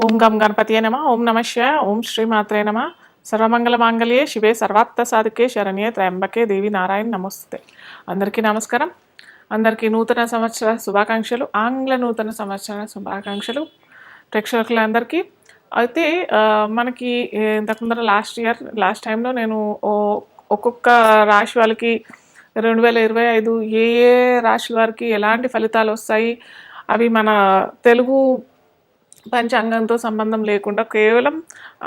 ఓం గం గణపతియే నమ ఓం నమ శివాయ ఓం శ్రీ మాత్రే నమ సర్వమంగళ మాంగళ్యే శివే సర్వార్థ సాధికే శరణ్యే త్రయంబకే దేవి నారాయణ నమస్తే. అందరికీ నమస్కారం. అందరికీ నూతన సంవత్సర శుభాకాంక్షలు, ఆంగ్ల నూతన సంవత్సర శుభాకాంక్షలు ప్రేక్షకులందరికీ. అయితే మనకి ఇంతకు ముందర లాస్ట్ టైంలో నేను ఒక్కొక్క రాశి వాళ్ళకి 2025 ఏ ఏ రాశుల వారికి ఎలాంటి ఫలితాలు వస్తాయి, అవి మన తెలుగు పంచాంగంతో సంబంధం లేకుండా కేవలం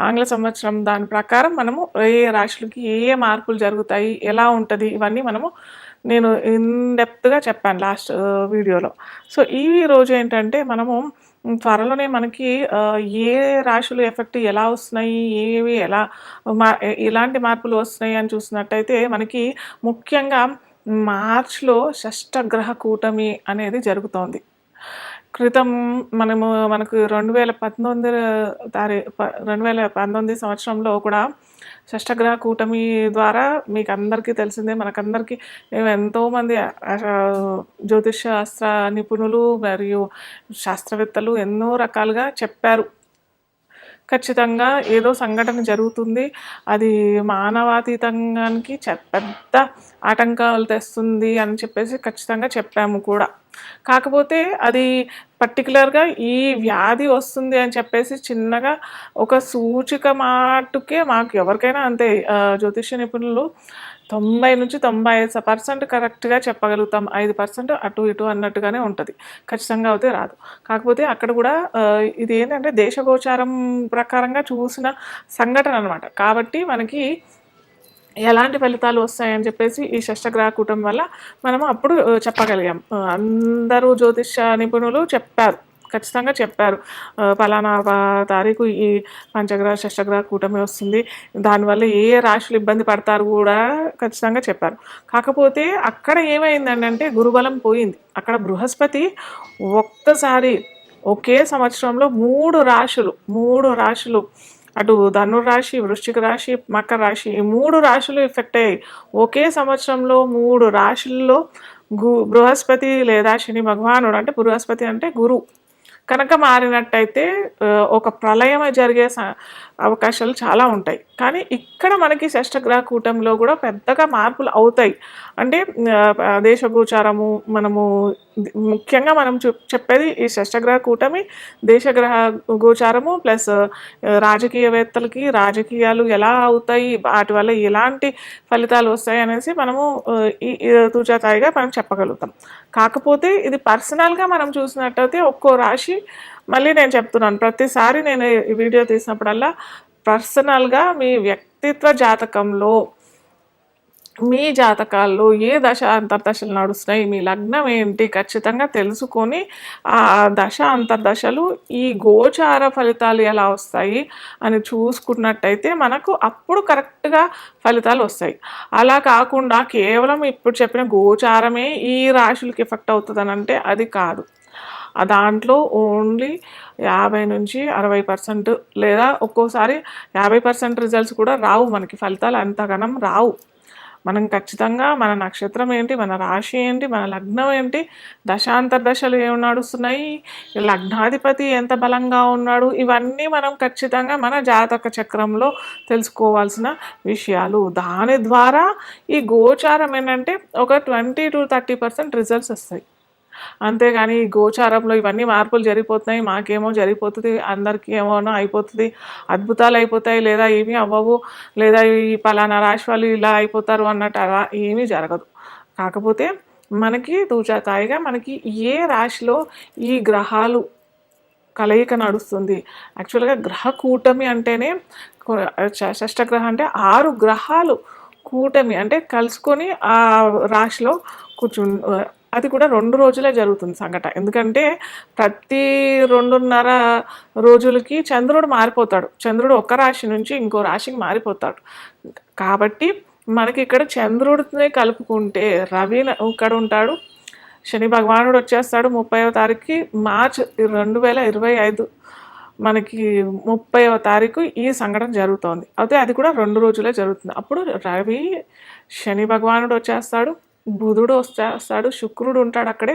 ఆంగ్ల సంవత్సరం దాని ప్రకారం మనము ఏ రాశులకి ఏ ఏ మార్పులు జరుగుతాయి, ఎలా ఉంటుంది, ఇవన్నీ నేను ఇన్డెప్త్గా చెప్పాను లాస్ట్ వీడియోలో. సో ఈ రోజు ఏంటంటే మనము త్వరలోనే మనకి ఏ రాశులు ఎఫెక్ట్ ఎలా వస్తున్నాయి, ఏవి ఎలా ఎలాంటి మార్పులు వస్తున్నాయి అని చూసినట్టయితే మనకి ముఖ్యంగా మార్చ్లో షష్టగ్రహ కూటమి అనేది జరుగుతోంది. క్రితం మనకు 2019 సంవత్సరంలో కూడా షష్టగ్రహ కూటమి ద్వారా మీకు అందరికీ తెలిసిందే. మనకందరికీ ఎంతోమంది జ్యోతిష్ శాస్త్ర నిపుణులు మరియు శాస్త్రవేత్తలు ఎన్నో రకాలుగా చెప్పారు, ఖచ్చితంగా ఏదో సంఘటన జరుగుతుంది, అది మానవాతీతానికి పెద్ద ఆటంకాలు తెస్తుంది అని చెప్పేసి ఖచ్చితంగా చెప్పాము కూడా. కాకపోతే అది పర్టికులర్గా ఈ వ్యాధి వస్తుంది అని చెప్పేసి చిన్నగా ఒక సూచిక మాటుకే మాకు ఎవరికైనా అంతే, జ్యోతిష నిపుణులు 90-95% కరెక్ట్గా చెప్పగలుగుతాం, 5% అటు ఇటు అన్నట్టుగానే ఉంటుంది, ఖచ్చితంగా అయితే రాదు. కాకపోతే అక్కడ కూడా ఇది ఏంటంటే దేశగోచారం ప్రకారంగా చూసిన సంఘటన అనమాట. కాబట్టి మనకి ఎలాంటి ఫలితాలు వస్తాయని చెప్పేసి ఈ షష్టగ్రహ కూటమి వల్ల మనము అప్పుడు చెప్పగలిగాం. అందరూ జ్యోతిష నిపుణులు చెప్పారు, ఖచ్చితంగా చెప్పారు, ఫలానా తారీఖు ఈ పంచగ్రహ షష్టగ్రహ కూటమి వస్తుంది, దానివల్ల ఏ రాశులు ఇబ్బంది పడతారు కూడా ఖచ్చితంగా చెప్పారు. కాకపోతే అక్కడ ఏమైందంటే గురుబలం పోయింది. అక్కడ బృహస్పతి ఒక్కసారి ఒకే సంవత్సరంలో మూడు రాశులు అటు ధనుర్రాశి, వృశ్చిక రాశి, మకర రాశి, ఈ 3 రాశులు ఎఫెక్ట్ అయ్యాయి. ఒకే సంవత్సరంలో 3 రాశుల్లో బృహస్పతి లేదా శని భగవానుడు, అంటే బృహస్పతి అంటే గురు కనుక మారినట్టయితే ఒక ప్రళయం జరిగే అవకాశాలు చాలా ఉంటాయి. కానీ ఇక్కడ మనకి షష్టగ్రహ కూటమిలో కూడా పెద్దగా మార్పులు అవుతాయి. అంటే దేశగోచారము మనము ముఖ్యంగా మనం చెప్పేది ఈ షష్టగ్రహ కూటమి, దేశగ్రహ గోచారము ప్లస్ రాజకీయవేత్తలకి రాజకీయాలు ఎలా అవుతాయి, వాటి వల్ల ఎలాంటి ఫలితాలు వస్తాయి అనేసి మనము ఈ తూచాతాయిగా మనం చెప్పగలుగుతాం. కాకపోతే ఇది పర్సనల్గా మనం చూసినట్టయితే ఒక్కో రాశి, మళ్ళీ నేను చెప్తున్నాను ప్రతిసారి నేను ఈ వీడియో తీసినప్పుడల్లా, పర్సనల్గా మీ వ్యక్తిత్వ జాతకంలో మీ జాతకాల్లో ఏ దశ అంతర్దశలు నడుస్తున్నాయి, మీ లగ్నం ఏంటి ఖచ్చితంగా తెలుసుకొని ఆ దశ అంతర్దశలు ఈ గోచార ఫలితాలు ఎలా వస్తాయి అని చూసుకున్నట్టయితే మనకు అప్పుడు కరెక్ట్గా ఫలితాలు వస్తాయి. అలా కాకుండా కేవలం ఇప్పుడు చెప్పిన గోచారమే ఈ రాశులకి ఎఫెక్ట్ అవుతుందని అంటే అది కాదు. దాంట్లో ఓన్లీ 50-60% లేదా ఒక్కోసారి 50% రిజల్ట్స్ కూడా రావు, మనకి ఫలితాలు అంతగానం రావు. మనం ఖచ్చితంగా మన నక్షత్రం ఏంటి, మన రాశి ఏంటి, మన లగ్నం ఏంటి, దశాంతర్దశలు ఏమి నడుస్తున్నాయి, లగ్నాధిపతి ఎంత బలంగా ఉన్నాడు, ఇవన్నీ మనం ఖచ్చితంగా మన జాతక చక్రంలో తెలుసుకోవాల్సిన విషయాలు. దాని ద్వారా ఈ గోచారం ఏంటంటే ఒక 20-30% రిజల్ట్స్ వస్తాయి. అంతేగాని ఈ గోచారంలో ఇవన్నీ మార్పులు జరిగిపోతున్నాయి, మాకేమో జరిగిపోతుంది, అందరికీ ఏమోనో అయిపోతుంది, అద్భుతాలు అయిపోతాయి, లేదా ఏమీ అవ్వవు, లేదా ఈ పలానా రాశి వాళ్ళు ఇలా అయిపోతారు అన్నట్టు అలా ఏమీ జరగదు. కాకపోతే మనకి తూచాతాయిగా మనకి ఏ రాశిలో ఈ గ్రహాలు కలయిక నడుస్తుంది. యాక్చువల్గా గ్రహ కూటమి అంటేనే, షష్టగ్రహం అంటే 6 గ్రహాలు కూటమి అంటే కలుసుకొని ఆ రాశిలో అది కూడా 2 రోజులే జరుగుతుంది సంఘటన. ఎందుకంటే ప్రతి 2.5 రోజులకి చంద్రుడు మారిపోతాడు. చంద్రుడు ఒక రాశి నుంచి ఇంకో రాశికి మారిపోతాడు. కాబట్టి మనకి ఇక్కడ చంద్రుడిని కలుపుకుంటే రవి ఇక్కడ ఉంటాడు, శని భగవానుడు వచ్చేస్తాడు 30వ తారీఖుకి, మార్చ్ 2025 మనకి 30వ తారీఖు ఈ సంఘటన జరుగుతోంది. అయితే అది కూడా 2 రోజులే జరుగుతుంది. అప్పుడు రవి శని భగవానుడు వచ్చేస్తాడు, బుధుడు వచ్చేస్తాడు, శుక్రుడు ఉంటాడు అక్కడే,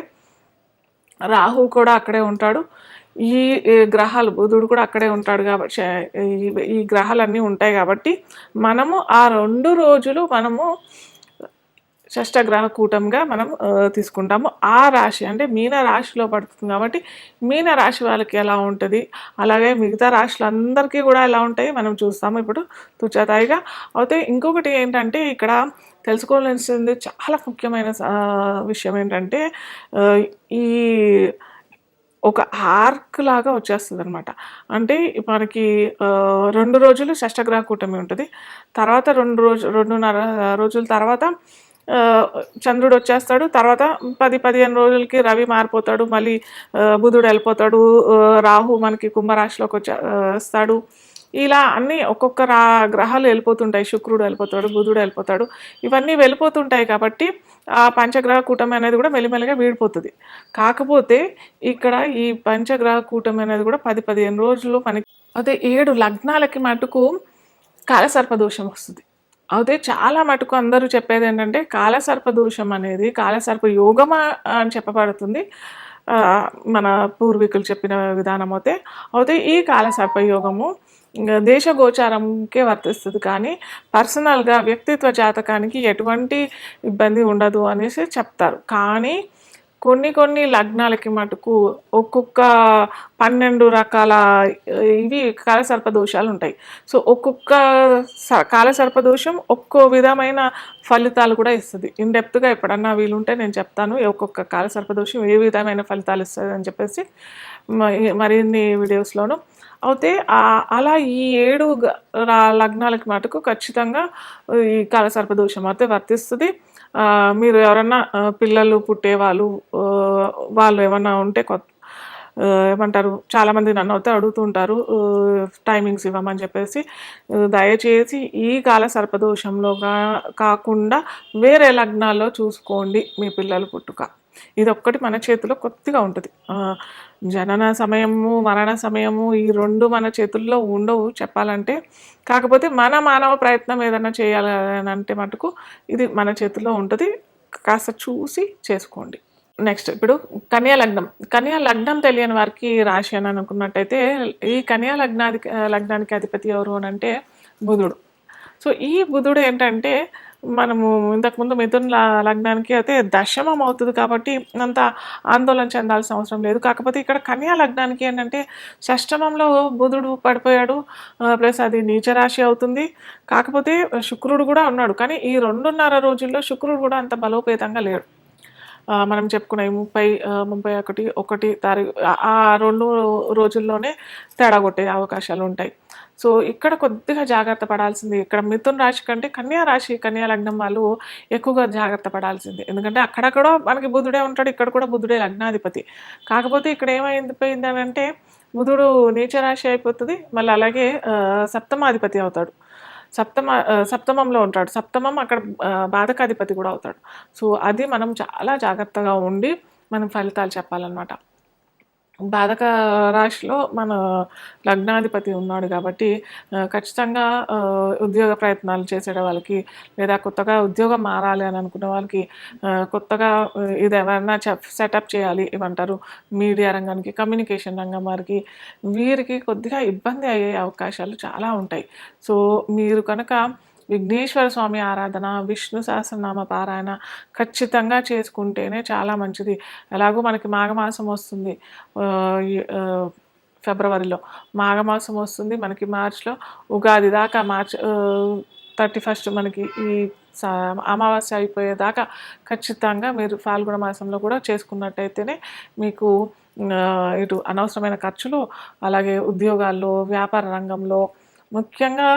రాహు కూడా అక్కడే ఉంటాడు. ఈ గ్రహాలు బుధుడు కూడా అక్కడే ఉంటాడు కాబట్టి ఈ గ్రహాలన్నీ ఉంటాయి కాబట్టి మనము ఆ 2 రోజులు మనము షష్టగ్రహ కూటంగా మనం తీసుకుంటాము. ఆ రాశి అంటే మీన రాశిలో పడుతుంది కాబట్టి మీన రాశి వాళ్ళకి ఎలా ఉంటుంది, అలాగే మిగతా రాశులందరికీ కూడా ఎలా ఉంటాయి మనం చూస్తాము ఇప్పుడు తుచతాయిగా. అయితే ఇంకొకటి ఏంటంటే ఇక్కడ తెలుసుకోవాల్సింది చాలా ముఖ్యమైన విషయం ఏంటంటే ఈ ఒక ఆర్క్ లాగా వచ్చేస్తుందనమాట. అంటే మనకి 2 రోజులు షష్టగ్రహ కూటమి ఉంటుంది. తర్వాత 2.5 రోజుల తర్వాత చంద్రుడు వచ్చేస్తాడు. తర్వాత 10-15 రోజులకి రవి మారిపోతాడు. మళ్ళీ బుధుడు వెళ్ళిపోతాడు. రాహు మనకి కుంభరాశిలోకి వస్తాడు. ఇలా అన్నీ ఒక్కొక్క గ్రహాలు వెళ్ళిపోతుంటాయి. శుక్రుడు వెళ్ళిపోతాడు, బుధుడు వెళ్ళిపోతాడు. ఇవన్నీ వెళ్ళిపోతుంటాయి కాబట్టి ఆ పంచగ్రహ కూటమి అనేది కూడా మెల్లిమెల్లిగా వీడిపోతుంది. కాకపోతే ఇక్కడ ఈ పంచగ్రహ కూటమి అనేది కూడా 10-15 రోజులు మనకి అదే 7 లగ్నాలకి మటుకు కాలసర్పదోషం వస్తుంది. అయితే చాలా మటుకు అందరూ చెప్పేది ఏంటంటే కాలసర్పదోషం అనేది కాలసర్ప యోగమా అని చెప్పబడుతుంది. మన పూర్వీకులు చెప్పిన విధానం అయితే ఈ కాలసర్ప యోగము దేశగోచారంకే వర్తిస్తుంది కానీ పర్సనల్గా వ్యక్తిత్వ జాతకానికి ఎటువంటి ఇబ్బంది ఉండదు అనేసి చెప్తారు. కానీ కొన్ని లగ్నాలకి మటుకు ఒక్కొక్క 12 రకాల ఇవి కాలసర్పదోషాలు ఉంటాయి. సో ఒక్కొక్క కాలసర్పదోషం ఒక్కో విధమైన ఫలితాలు కూడా ఇస్తుంది. ఇన్డెప్త్గా ఎప్పుడన్నా వీలుంటే నేను చెప్తాను ఒక్కొక్క కాలసర్పదోషం ఏ విధమైన ఫలితాలు ఇస్తుంది అని చెప్పేసి మరిన్ని వీడియోస్లోను. అయితే అలా ఈ 7 లగ్నాలకి మటుకు ఖచ్చితంగా ఈ కాలసర్పదోషం అయితే వర్తిస్తుంది. మీరు ఎవరన్నా పిల్లలు పుట్టేవాళ్ళు వాళ్ళు ఏమన్నా ఉంటే ఏమంటారు చాలామంది నన్ను అయితే అడుగుతుంటారు టైమింగ్స్ ఇవ్వమని చెప్పేసి. దయచేసి ఈ కాలసర్పదోషంలో కాకుండా వేరే లగ్నాల్లో చూసుకోండి మీ పిల్లలు పుట్టుక. ఇదొక్కటి మన చేతిలో కొద్దిగా ఉంటుంది. జనన సమయము మరణ సమయము ఈ 2 మన చేతుల్లో ఉండవు చెప్పాలంటే. కాకపోతే మన మానవ ప్రయత్నం ఏదైనా చేయాలని అంటే మటుకు ఇది మన చేతుల్లో ఉంటుంది. కాస్త చూసి చేసుకోండి. నెక్స్ట్ ఇప్పుడు కన్యా లగ్నం తెలియని వారికి రాశి అని అనుకున్నట్టయితే ఈ కన్యా లగ్నానికి అధిపతి ఎవరు అని అంటే బుధుడు. సో ఈ బుధుడు ఏంటంటే మనము ఇంతకుముందు మిథున లగ్నానికి అయితే దశమం అవుతుంది కాబట్టి అంత ఆందోళన చెందాల్సిన అవసరం లేదు. కాకపోతే ఇక్కడ కన్యా లగ్నానికి ఏంటంటే షష్టమంలో బుధుడు పడిపోయాడు, ప్లస్ అది నీచరాశి అవుతుంది. కాకపోతే శుక్రుడు కూడా ఉన్నాడు, కానీ ఈ 2.5 రోజుల్లో శుక్రుడు కూడా అంత బలోపేతంగా లేడు. మనం చెప్పుకునే 31 తారీఖు ఆ 2 రోజుల్లోనే తేడా కొట్టే అవకాశాలు ఉంటాయి. సో ఇక్కడ కొద్దిగా జాగ్రత్త పడాల్సింది. ఇక్కడ మిథున రాశి కంటే కన్యా లగ్నం వాళ్ళు ఎక్కువగా జాగ్రత్త పడాల్సింది. ఎందుకంటే అక్కడక్కడ మనకి బుధుడే ఉంటాడు, ఇక్కడ కూడా బుధుడే లగ్నాధిపతి. కాకపోతే ఇక్కడ ఏమైపోయిందని అంటే బుధుడు నీచరాశి అయిపోతుంది, మళ్ళీ అలాగే సప్తమాధిపతి అవుతాడు. సప్తమంలో ఉంటాడు. సప్తమం అక్కడ బాధకాధిపతి కూడా అవుతాడు. సో అది మనం చాలా జాగ్రత్తగా ఉండి మనం ఫలితాలు చెప్పాలన్నమాట. బాధక రాశిలో మన లగ్నాధిపతి ఉన్నాడు కాబట్టి ఖచ్చితంగా ఉద్యోగ ప్రయత్నాలు చేసే వాళ్ళకి లేదా కొత్తగా ఉద్యోగం మారాలి అని అనుకునే వాళ్ళకి కొత్తగా ఇది ఎవరైనా సెటప్ చేయాలి ఏమంటారు మీడియా రంగానికి కమ్యూనికేషన్ రంగం వారికి వీరికి కొద్దిగా ఇబ్బంది అయ్యే అవకాశాలు చాలా ఉంటాయి. సో మీరు కనుక విఘ్నేశ్వర స్వామి ఆరాధన విష్ణు సహస్రనామ పారాయణ ఖచ్చితంగా చేసుకుంటేనే చాలా మంచిది. ఎలాగో మనకి మాఘమాసం వస్తుంది, ఫిబ్రవరిలో మాఘమాసం వస్తుంది, మనకి మార్చ్లో ఉగాది దాకా మార్చ్ 31 మనకి ఈ అమావాస్య అయిపోయేదాకా ఖచ్చితంగా మీరు ఫాల్గుణ మాసంలో కూడా చేసుకున్నట్టయితేనే మీకు ఇటు అనవసరమైన ఖర్చులు అలాగే ఉద్యోగాల్లో వ్యాపార రంగంలో ముఖ్యంగా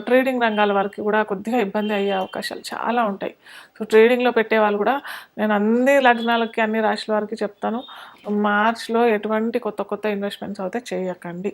ట్రేడింగ్ రంగాల వారికి కూడా కొద్దిగా ఇబ్బంది అయ్యే అవకాశాలు చాలా ఉంటాయి. సో ట్రేడింగ్లో పెట్టే వాళ్ళు కూడా నేను అన్ని లగ్నాలకి అన్ని రాశుల వారికి చెప్తాను, మార్చ్లో ఎటువంటి కొత్త ఇన్వెస్ట్మెంట్స్ అయితే చేయకండి.